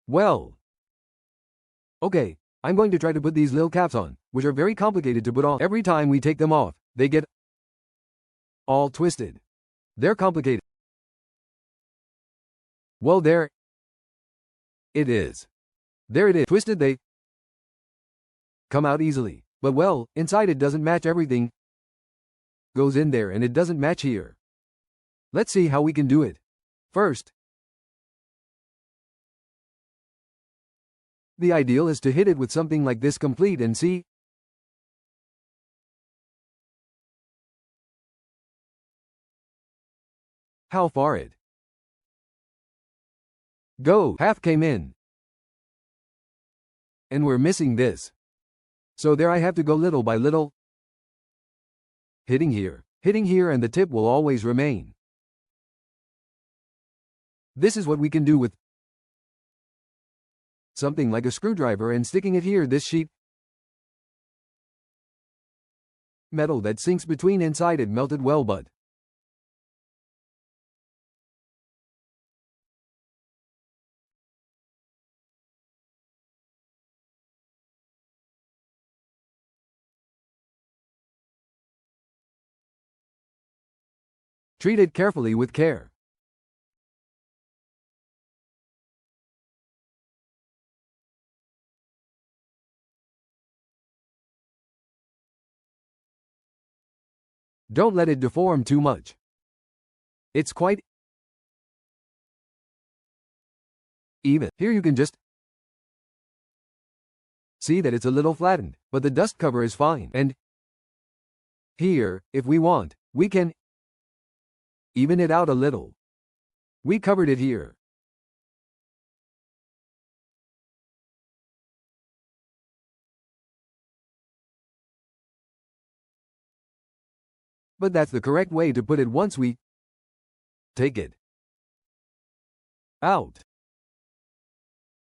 Well, okay, I'm going to try to put these little caps on, which are very complicated to put on. Every time we take them off, they get all twisted. They're complicated. Well, there it is. There it is. Twisted, they come out easily. But well, inside it doesn't match. Everything goes in there and it doesn't match here. Let's see how we can do it. First, the ideal is to hit it with something like this complete and see how far it go. Half came in. And we're missing this. So there I have to go little by little, hitting here, and the tip will always remain. This is what we can do with something like a screwdriver and sticking it here. This sheet metal that sinks between inside it melted well, but treat it carefully with care. Don't let it deform too much. It's quite even. Here you can just see that it's a little flattened, but the dust cover is fine. And here, if we want, we can even it out a little. We covered it here. But that's the correct way to put it once we take it out.